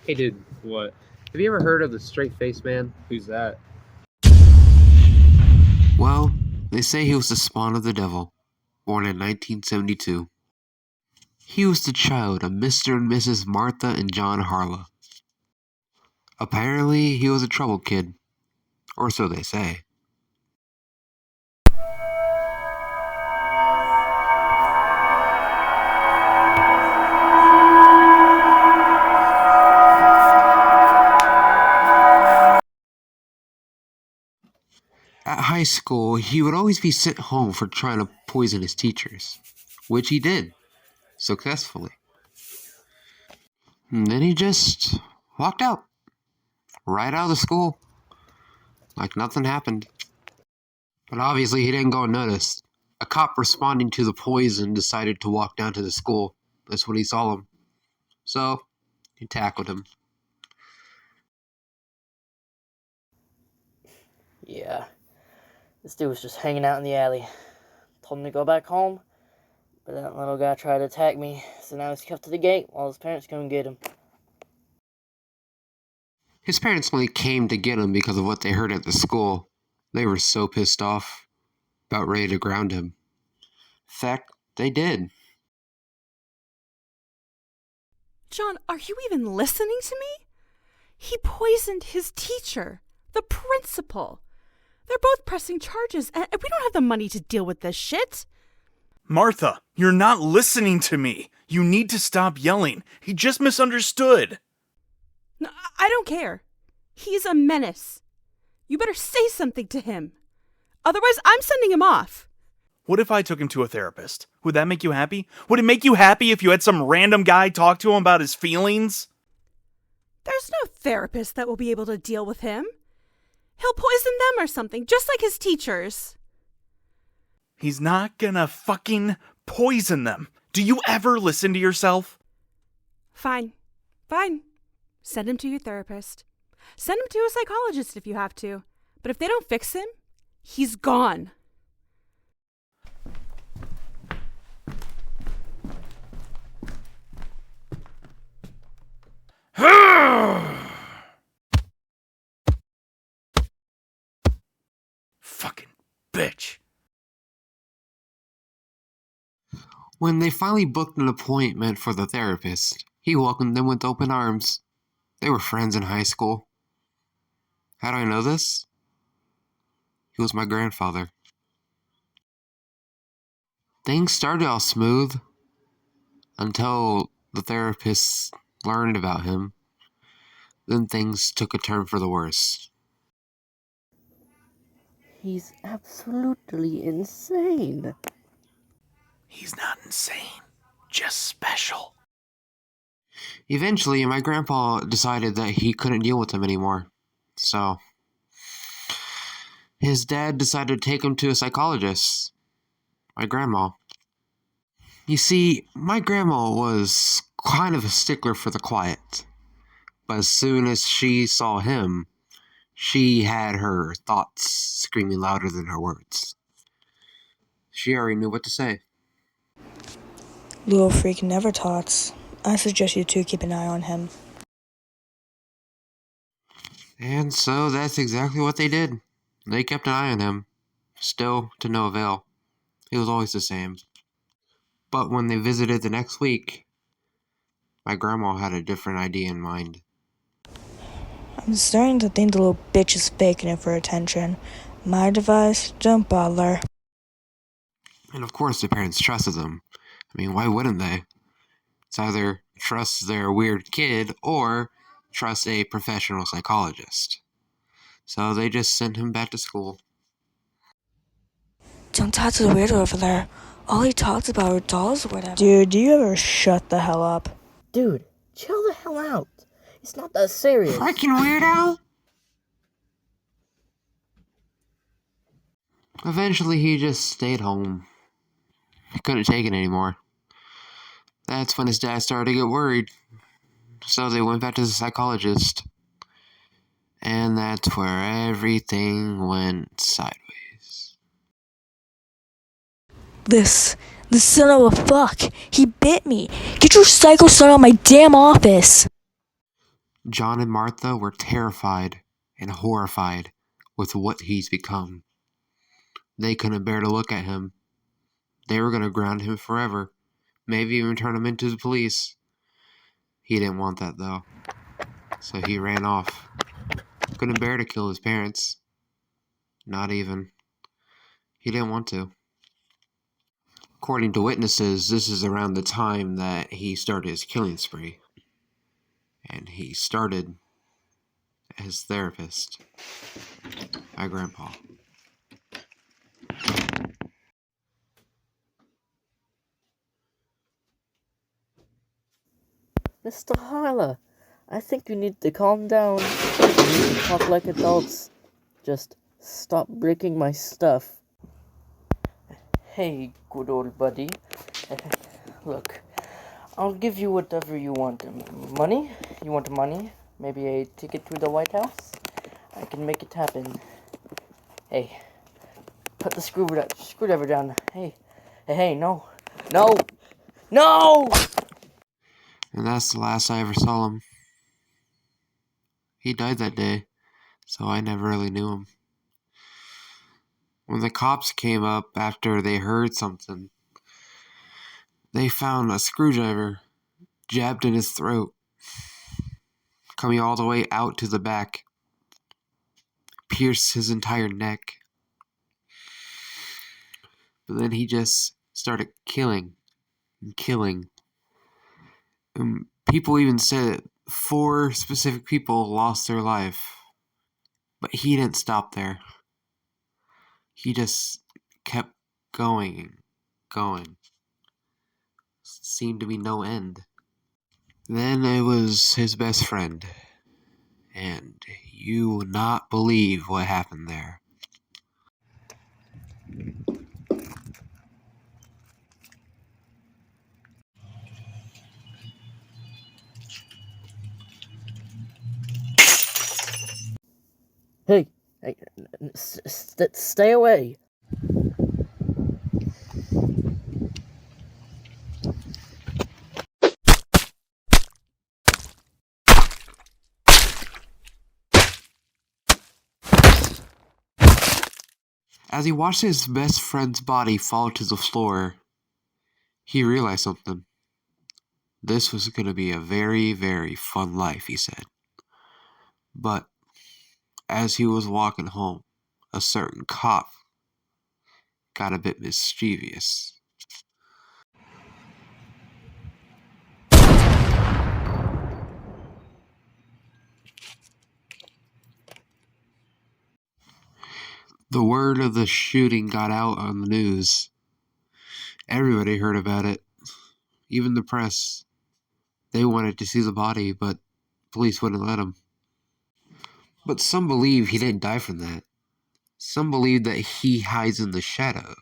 Hey, dude, what? Have you ever heard of the straight-faced man? Who's that? Well, they say he was the spawn of the devil, born in 1972. He was the child of Mr. and Mrs. Martha and John Harlow. Apparently, he was a troubled kid, or so they say. At high school, he would always be sent home for trying to poison his teachers, which he did, successfully. And then he just walked out, right out of the school, like nothing happened. But obviously, he didn't go unnoticed. A cop responding to the poison decided to walk down to the school. That's when he saw him. So, he tackled him. Yeah, this dude was just hanging out in the alley. Told him to go back home, but that little guy tried to attack me, so now he's kept to the gate while his parents come get him. His parents only came to get him because of what they heard at the school. They were so pissed off, about ready to ground him. In fact, they did. John, are you even listening to me? He poisoned his teacher, the principal. They're both pressing charges, and we don't have the money to deal with this shit. Martha, you're not listening to me. You need to stop yelling. He just misunderstood. No, I don't care. He's a menace. You better say something to him. Otherwise, I'm sending him off. What if I took him to a therapist? Would that make you happy? Would it make you happy if you had some random guy talk to him about his feelings? There's no therapist that will be able to deal with him. He'll poison them or something, just like his teachers. He's not gonna fucking poison them. Do you ever listen to yourself? Fine. Send him to your therapist. Send him to a psychologist if you have to. But if they don't fix him, he's gone. Fucking bitch. When they finally booked an appointment for the therapist, he welcomed them with open arms. They were friends in high school. How do I know this? He was my grandfather. Things started all smooth until the therapist learned about him. Then things took a turn for the worse. He's absolutely insane. He's not insane, just special. Eventually, my grandpa decided that he couldn't deal with him anymore. So, his dad decided to take him to a psychologist. My grandma. You see, my grandma was kind of a stickler for the quiet. But as soon as she saw him, she had her thoughts screaming louder than her words. She already knew what to say. Little freak never talks. I suggest you two keep an eye on him. And so that's exactly what they did. They kept an eye on him. Still to no avail. He was always the same. But when they visited the next week, my grandma had a different idea in mind. I'm starting to think the little bitch is faking it for attention. My advice, don't bother. And of course the parents trusted them. I mean, why wouldn't they? It's either trust their weird kid or trust a professional psychologist. So they just sent him back to school. Don't talk to the weirdo over there. All he talks about are dolls or whatever. Dude, do you ever shut the hell up? Dude, chill the hell out. It's not that serious. Freaking weirdo! Eventually he just stayed home. He couldn't take it anymore. That's when his dad started to get worried. So they went back to the psychologist. And that's where everything went sideways. This son of a fuck. He bit me. Get your psycho son out of my damn office. John and Martha were terrified and horrified with what he's become. They couldn't bear to look at him. They were going to ground him forever, maybe even turn him into the police. He didn't want that, though, so he ran off. Couldn't bear to kill his parents. Not even. He didn't want to. According to witnesses, this is around the time that he started his killing spree. And he started as therapist, my grandpa. Mr. Harler, I think you need to calm down. You need to talk like adults. Just stop breaking my stuff. Hey, good old buddy. Look, I'll give you whatever you want. Money? You want money? Maybe a ticket to the White House? I can make it happen. Hey, put the screwdriver down. Hey, no. No! And that's the last I ever saw him. He died that day, so I never really knew him. When the cops came up after they heard something, they found a screwdriver jabbed in his throat, coming all the way out to the back, pierced his entire neck. But then he just started killing and killing. And people even said 4 specific people lost their life. But he didn't stop there. He just kept going and going. Seemed to be no end. Then it was his best friend. And you will not believe what happened there. Hey, stay away. As he watched his best friend's body fall to the floor, he realized something. This was going to be a very, very fun life, he said. But as he was walking home, a certain cop got a bit mischievous. The word of the shooting got out on the news. Everybody heard about it, even the press. They wanted to see the body, but police wouldn't let them. But some believe he didn't die from that. Some believe that he hides in the shadow.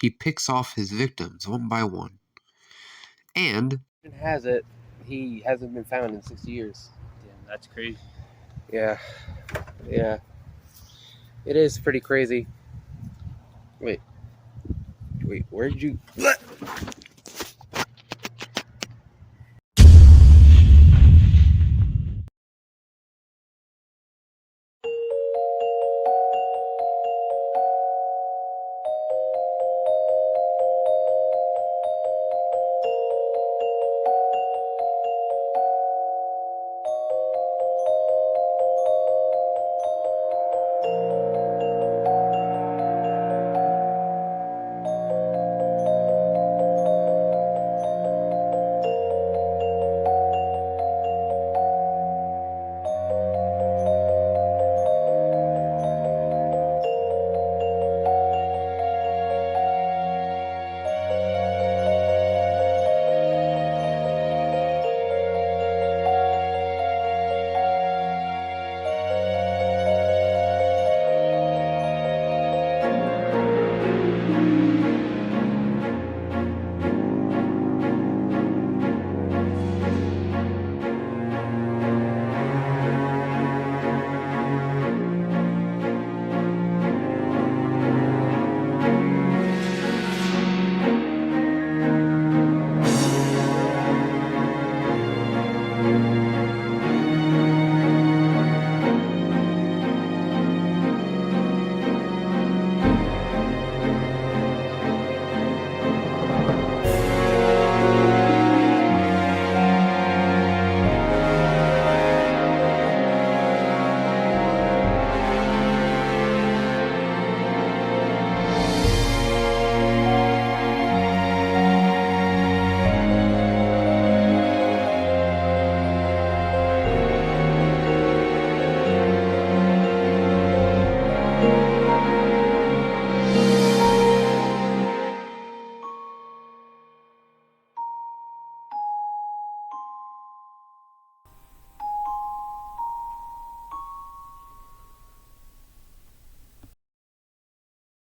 He picks off his victims one by one. And It has it. He hasn't been found in 60 years. Damn, that's crazy. Yeah. It is pretty crazy. Wait, where'd you...